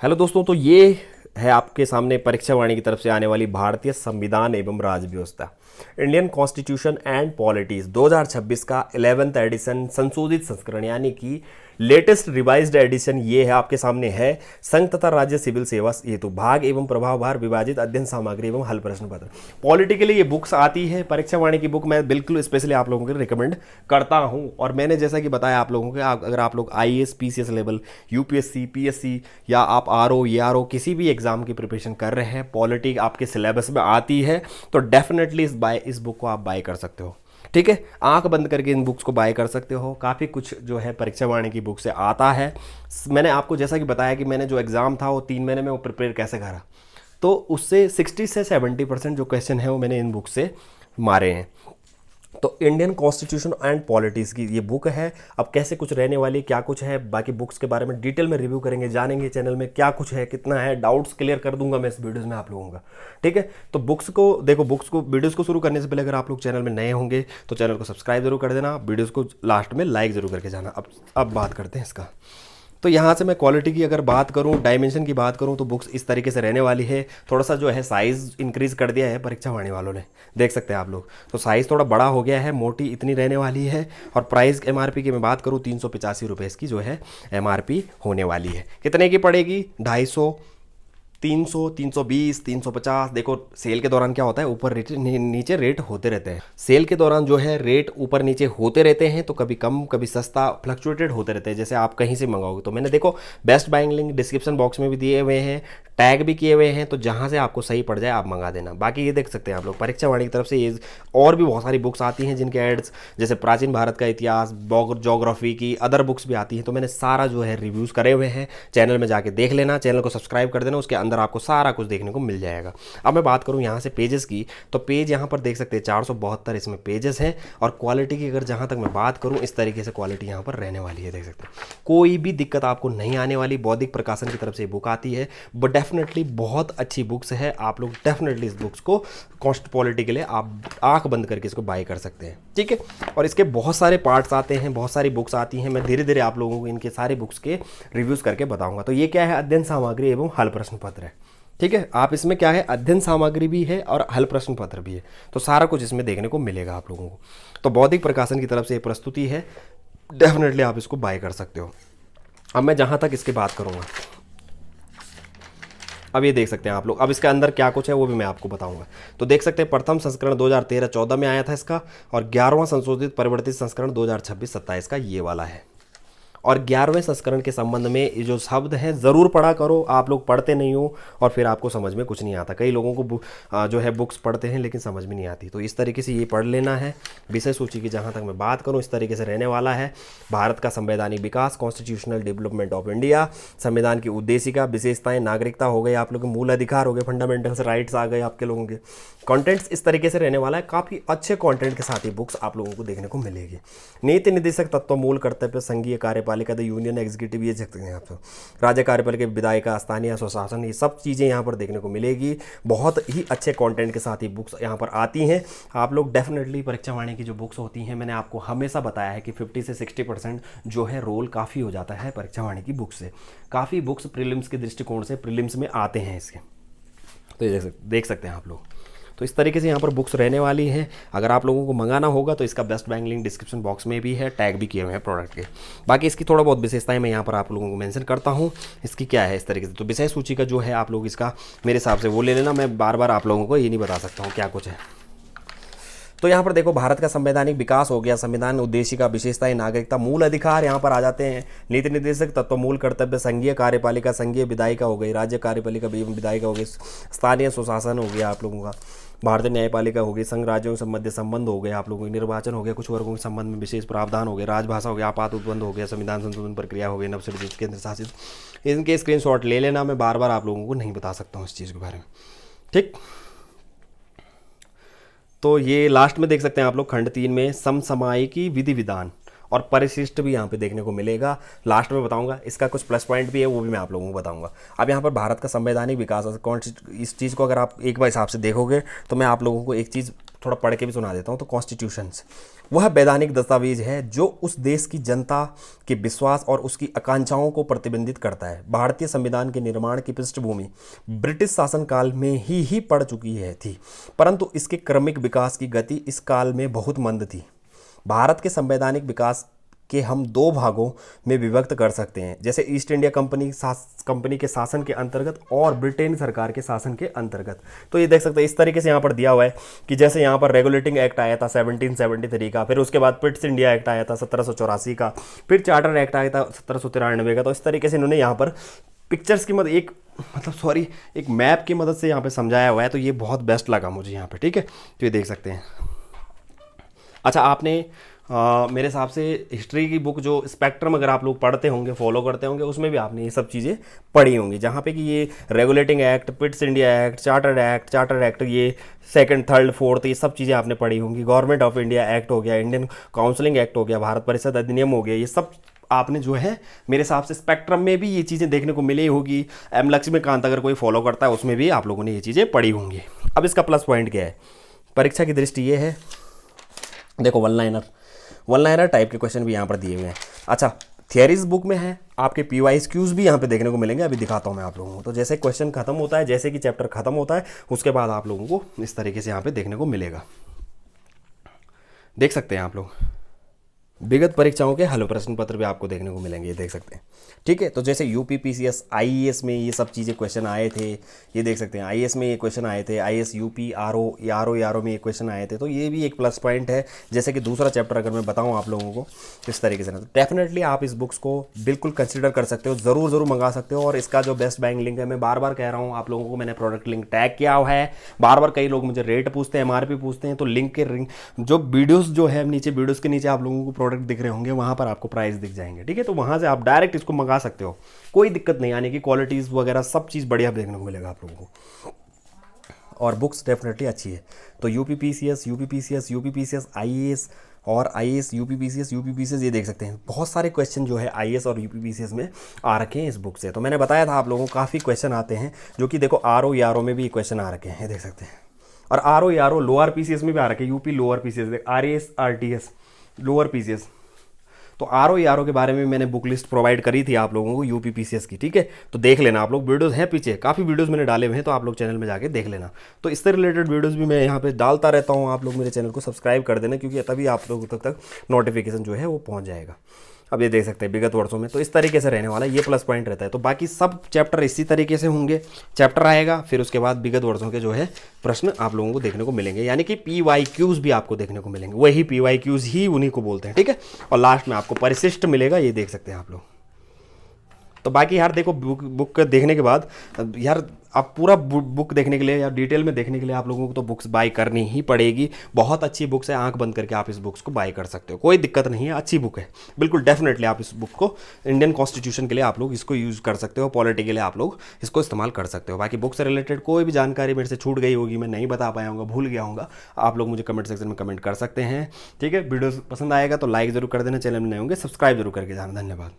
Hello दोस्तों, तो ये है आपके सामने परीक्षा वाणी की तरफ से आने वाली भारतीय संविधान एवं राज्य व्यवस्था इंडियन कॉन्स्टिट्यूशन एंड पॉलिटीज 2026 का 11th एडिशन संशोधित संस्करण यानी कि लेटेस्ट रिवाइज्ड एडिशन ये है आपके सामने है। संघ तथा राज्य सिविल सेवा हेतु भाग एवं प्रभाव भार विभाजित अध्ययन सामग्री एवं हल प्रश्न पत्र पॉलिटी के लिए ये बुक्स आती है। परीक्षा वाणी की बुक मैं बिल्कुल स्पेशली आप लोगों को रिकमेंड करता हूं। और मैंने जैसा कि बताया आप लोगों को, अगर आप लोग IAS PCS level, UPSC, PSC या आप आरओ ये आरओ किसी भी एग्जाम की प्रिपरेशन कर रहे हैं, पॉलिटी आपके सिलेबस में आती है तो डेफिनेटली इस बुक को आप बाय कर सकते हो। ठीक है, आंख बंद करके इन बुक्स को बाय कर सकते हो। काफ़ी कुछ जो है परीक्षा वाणी की बुक से आता है। मैंने आपको जैसा कि बताया कि मैंने जो एग्ज़ाम था वो 3 महीने में वो प्रिपेयर कैसे करा, तो उससे 60 से 70% जो क्वेश्चन है वो मैंने इन बुक से मारे हैं। तो इंडियन कॉन्स्टिट्यूशन एंड पॉलिटीज़ की ये बुक है। अब कैसे कुछ रहने वाली, क्या कुछ है, बाकी बुक्स के बारे में डिटेल में रिव्यू करेंगे, जानेंगे चैनल में क्या कुछ है, कितना है, डाउट्स क्लियर कर दूंगा मैं इस वीडियोस में आप लोगों का। ठीक है, तो बुक्स को देखो, वीडियोस को शुरू करने से पहले अगर आप लोग चैनल में नए होंगे तो चैनल को सब्सक्राइब जरूर कर देना, वीडियोज़ को लास्ट में लाइक जरूर करके जाना। अब बात करते हैं इसका। तो यहाँ से मैं क्वालिटी की अगर बात करूँ, डायमेंशन की बात करूँ, तो बुक्स इस तरीके से रहने वाली है। थोड़ा सा जो है साइज़ इंक्रीज़ कर दिया है परीक्षा वाणी वालों ने, देख सकते हैं आप लोग। तो साइज़ थोड़ा बड़ा हो गया है, मोटी इतनी रहने वाली है। और प्राइस एमआरपी की मैं बात करूँ 385 रुपये इसकी जो है एमआरपी होने वाली है। कितने की पड़ेगी? 250, 300, 320, 350। देखो सेल के दौरान क्या होता है, ऊपर नीचे रेट होते रहते हैं। सेल के दौरान जो है रेट ऊपर नीचे होते रहते हैं, तो कभी कम कभी सस्ता फ्लक्चुएटेड होते रहते हैं। जैसे आप कहीं से मंगाओगे, तो मैंने देखो best buying link description box में भी दिए हुए हैं, टैग भी किए हुए हैं, तो जहाँ से आपको सही पड़ जाए आप मंगा देना। बाकी ये देख सकते हैं आप लोग परीक्षा वाणी की तरफ से ये और भी बहुत सारी बुक्स आती हैं जिनके एड्स, जैसे प्राचीन भारत का इतिहास, ज्योग्राफी की अदर बुक्स भी आती हैं। तो मैंने सारा जो है रिव्यूज़ करे हुए हैं, चैनल में जाके देख लेना, चैनल को सब्सक्राइब कर देना, उसके अंदर आपको सारा कुछ देखने को मिल जाएगा। अब मैं बात करूं यहाँ से पेजेस की, तो पेज यहाँ पर देख सकते हैं 472 इसमें पेजेस हैं। और क्वालिटी की अगर जहाँ तक मैं बात करूं, इस तरीके से क्वालिटी यहाँ पर रहने वाली है, देख सकते हैं। कोई भी दिक्कत आपको नहीं आने वाली। बौद्धिक प्रकाशन की तरफ से बुक आती है, बट डेफिनेटली बहुत अच्छी बुक्स है। आप लोग डेफिनेटली इस बुक्स को कॉस्ट पॉलिटी के लिए आप आंख बंद करके इसको बाय कर सकते हैं। ठीक है, और इसके बहुत सारे पार्ट्स आते हैं, बहुत सारी बुक्स आती हैं। मैं धीरे धीरे आप लोगों को इनके सारे बुक्स के रिव्यूज़ करके बताऊंगा। तो ये क्या है, अध्ययन सामग्री एवं हल प्रश्न पत्र है। ठीक है, आप इसमें क्या है, अध्ययन सामग्री भी है और हल प्रश्न पत्र भी है, तो सारा कुछ इसमें देखने को मिलेगा आप लोगों को। तो बौद्धिक प्रकाशन की तरफ से ये प्रस्तुति है, डेफिनेटली आप इसको बाय कर सकते हो। अब मैं जहाँ तक इसकी बात करूँगा, अब ये देख सकते हैं आप लोग। अब इसके अंदर क्या कुछ है वो भी मैं आपको बताऊंगा। तो देख सकते हैं प्रथम संस्करण 2013-14 में आया था इसका, और 11वां संशोधित परिवर्तित संस्करण 2026-27 का ये वाला है। और 11वें संस्करण के संबंध में ये जो शब्द हैं ज़रूर पढ़ा करो। आप लोग पढ़ते नहीं हो और फिर आपको समझ में कुछ नहीं आता। कई लोगों को जो है बुक्स पढ़ते हैं लेकिन समझ में नहीं आती, तो इस तरीके से ये पढ़ लेना है। विषय सूची की जहाँ तक मैं बात करूँ, इस तरीके से रहने वाला है। भारत का संवैधानिक विकास, कॉन्स्टिट्यूशनल डेवलपमेंट ऑफ इंडिया, संविधान की उद्देशिका, विशेषताएं, नागरिकता हो गई, आप लोगों के मूल अधिकार हो गए, फंडामेंटल्स राइट्स आ गए आपके लोगों के। कंटेंट्स इस तरीके से रहने वाला है। काफ़ी अच्छे कंटेंट के साथ ये बुक्स आप लोगों को देखने को मिलेगी। नीति निर्देशक तत्व, मूल कर्तव्य, संघीय कार्यपालिका, द यूनियन एग्जीक्यूटिव, ये सकते हैं आप। राज्य कार्यपालिका, विधायिका, स्थानीय स्वशासन, ये सब चीज़ें यहाँ पर देखने को मिलेगी। बहुत ही अच्छे कंटेंट के साथ ये बुक्स यहाँ पर आती हैं। आप लोग डेफिनेटली परीक्षा वाणी की जो बुक्स होती हैं, मैंने आपको हमेशा बताया है कि 50 से 60% जो है रोल काफ़ी हो जाता है परीक्षा वाणी की बुक से। काफ़ी बुक्स प्रीलिम्स के दृष्टिकोण से प्रीलिम्स में आते हैं इसके, तो ये देख सकते हैं आप लोग। तो इस तरीके से यहाँ पर बुक्स रहने वाली हैं। अगर आप लोगों को मंगाना होगा तो इसका best buying link description box में भी है, टैग भी किए हुए हैं प्रोडक्ट के। बाकी इसकी थोड़ा बहुत विशेषताएं मैं यहाँ पर आप लोगों को मेंशन करता हूँ। इसकी क्या है इस तरीके से, तो विषय सूची का जो है आप लोग इसका मेरे हिसाब से वो ले लेना। मैं बार बार आप लोगों को ये नहीं बता सकता हूँ क्या कुछ है। तो यहाँ पर देखो, भारत का संवैधानिक विकास हो गया, संविधान उद्देशिका, विशेषताएं, नागरिकता, मूल अधिकार यहाँ पर आ जाते हैं। नीति निर्देशक तत्व, मूल कर्तव्य, संघीय कार्यपालिका, संघीय विधायिका हो गई, राज्य कार्यपालिका विधायिका हो गई, स्थानीय स्वशासन हो गया आप लोगों का, भारतीय न्यायपालिका हो गई, संघ राज्यों से मध्य संबंध हो गए आप लोगों के, निर्वाचन हो गया, कुछ वर्गों के संबंध में विशेष प्रावधान हो गए, राजभाषा हो गया, आपात उत्बंध हो गया, संविधान संशोधन प्रक्रिया हो गई, नवसृजित केंद्र शासित। इनके स्क्रीनशॉट ले लेना, मैं बार बार आप लोगों को नहीं बता सकता हूँ इस चीज़ के बारे में। ठीक, तो ये लास्ट में देख सकते हैं आप लोग, खंड 3 में समसामयिकी, विधि विधान और परिशिष्ट भी यहाँ पे देखने को मिलेगा। लास्ट में बताऊंगा, इसका कुछ प्लस पॉइंट भी है, वो भी मैं आप लोगों को बताऊंगा। अब यहाँ पर भारत का संवैधानिक विकास, इस चीज़ को अगर आप एक बार हिसाब से देखोगे तो मैं आप लोगों को एक चीज़ थोड़ा पढ़ के भी सुना देता हूँ। तो कॉन्स्टिट्यूशंस वह वैधानिक दस्तावेज है जो उस देश की जनता के विश्वास और उसकी आकांक्षाओं को प्रतिबिंबित करता है। भारतीय संविधान के निर्माण की पृष्ठभूमि ब्रिटिश शासनकाल में ही पड़ चुकी है थी, परंतु इसके क्रमिक विकास की गति इस काल में बहुत मंद थी। भारत के संवैधानिक विकास के हम दो भागों में विभक्त कर सकते हैं, जैसे ईस्ट इंडिया कंपनी के शासन के अंतर्गत और ब्रिटेन सरकार के शासन के अंतर्गत। तो ये देख सकते हैं इस तरीके से यहाँ पर दिया हुआ है कि जैसे यहाँ पर रेगुलेटिंग एक्ट आया था 1773 का, फिर उसके बाद पिट्स इंडिया एक्ट आया था 1784 का, फिर चार्टर एक्ट आया था 1793 का। तो इस तरीके से इन्होंने यहाँ पर पिक्चर्स की मदद एक मैप की मदद से यहाँ पे समझाया हुआ है। तो ये बहुत बेस्ट लगा मुझे यहाँ पे, ठीक है। तो ये देख सकते हैं। अच्छा, आपने मेरे हिसाब से हिस्ट्री की बुक जो स्पेक्ट्रम अगर आप लोग पढ़ते होंगे, फॉलो करते होंगे, उसमें भी आपने ये सब चीज़ें पढ़ी होंगी, जहाँ पे कि ये regulating act, Pitt's India act, charter act, ये सेकंड, थर्ड, फोर्थ, ये सब चीज़ें आपने पढ़ी होंगी। गवर्नमेंट ऑफ इंडिया एक्ट हो गया, इंडियन काउंसिलिंग एक्ट हो गया, भारत परिषद अधिनियम हो गया, ये सब आपने जो है मेरे हिसाब से स्पेक्ट्रम में भी ये चीज़ें देखने को मिली होगी। एम लक्ष्मीकांत अगर कोई फॉलो करता है उसमें भी आप लोगों ने ये चीज़ें पढ़ी होंगी। अब इसका प्लस पॉइंट क्या है परीक्षा की दृष्टि ये है, देखो वन लाइनर टाइप के क्वेश्चन भी यहाँ पर दिए हुए हैं। अच्छा, थियरीज बुक में है, आपके PYQs भी यहाँ पे देखने को मिलेंगे। अभी दिखाता हूँ मैं आप लोगों को। तो जैसे क्वेश्चन खत्म होता है, जैसे कि चैप्टर खत्म होता है, उसके बाद आप लोगों को इस तरीके से यहाँ पे देखने को मिलेगा। देख सकते हैं आप लोग, विगत परीक्षाओं के हल प्रश्न पत्र भी आपको देखने को मिलेंगे, ये देख सकते हैं, ठीक है। तो जैसे UPPCS IAS में ये सब चीज़ें क्वेश्चन आए थे, ये देख सकते हैं। IAS में ये क्वेश्चन आए थे, IAS UP RO में ये क्वेश्चन आए थे। तो ये भी एक प्लस पॉइंट है। जैसे कि दूसरा चैप्टर अगर मैं बताऊँ आप लोगों को इस तरीके से ना, तो डेफिनेटली आप इस बुक्स को बिल्कुल कंसिडर कर सकते हो, ज़रूर मंगा सकते हो। और इसका जो बेस्ट बाइंग लिंक है, मैं बार बार कह रहा हूँ आप लोगों को, मैंने प्रोडक्ट लिंक टैग किया हुआ है। बार कई लोग मुझे रेट पूछते हैं, MRP पूछते हैं, तो लिंक के जो वीडियोज़ जो है नीचे, वीडियोज़ के नीचे आप लोगों को प्रोडक्ट दिख रहे होंगे, वहाँ पर आपको प्राइस दिख जाएंगे, ठीक है। तो वहाँ से आप डायरेक्ट इसको मंगा सकते हो, कोई दिक्कत नहीं आने की। क्वालिटीज़ वगैरह सब चीज़ बढ़िया देखने को मिलेगा आप लोगों को, और बुक्स डेफिनेटली अच्छी है। तो UPPCS IAS और IAS UPPCS ये देख सकते हैं। बहुत सारे क्वेश्चन जो है IAS और UPPCS में आ रखे हैं इस बुक से। तो मैंने बताया था आप लोगों को काफ़ी क्वेश्चन आते हैं, जो कि देखो RO में भी क्वेश्चन आ रखे हैं, देख सकते हैं। और RO लोअर PCS में भी आ रखे हैं, UP lower PCS, RAS RTS lower PCS। तो RO के बारे में मैंने बुक लिस्ट प्रोवाइड करी थी आप लोगों को UPPCS की, ठीक है। तो देख लेना आप लोग, वीडियोस हैं पीछे, काफ़ी वीडियोस मैंने डाले हुए हैं, तो आप लोग चैनल में जाके देख लेना। तो इससे रिलेटेड वीडियोस भी मैं यहाँ पे डालता रहता हूँ, आप लोग मेरे चैनल को सब्सक्राइब कर देना, क्योंकि तभी आप लोगों तक नोटिफिकेशन जो है वो पहुँच जाएगा। अब ये देख सकते हैं विगत वर्षों में, तो इस तरीके से रहने वाला ये प्लस पॉइंट रहता है। तो बाकी सब चैप्टर इसी तरीके से होंगे, चैप्टर आएगा, फिर उसके बाद विगत वर्षों के जो है प्रश्न आप लोगों को देखने को मिलेंगे, यानी कि PYQs भी आपको देखने को मिलेंगे। वही PYQs ही उन्हीं को बोलते हैं, ठीक है। और लास्ट में आपको परिशिष्ट मिलेगा, ये देख सकते हैं आप लोग। तो बाकी यार देखो, बुक देखने के बाद यार आप पूरा बुक देखने के लिए या डिटेल में देखने के लिए आप लोगों को तो बुक्स बाय करनी ही पड़ेगी। बहुत अच्छी बुक्स है, आंख बंद करके आप इस बुक्स को बाय कर सकते हो, कोई दिक्कत नहीं है, अच्छी बुक है बिल्कुल। डेफिनेटली आप इस बुक को इंडियन कॉन्स्टिट्यूशन के लिए आप लोग इसको यूज़ कर सकते हो, पॉलिटी के लिए आप लोग इसको इस्तेमाल कर सकते हो। बाकी बुक से रिलेटेड कोई भी जानकारी मेरे से छूट गई होगी, मैं नहीं बता पाया हूँ, भूल गया हूँ, आप लोग मुझे कमेंट सेक्शन में कमेंट कर सकते हैं, ठीक है। वीडियो पसंद आएगा तो लाइक जरूर कर देना, चैनल में नए होंगे सब्सक्राइब जरूर करके जाना। धन्यवाद।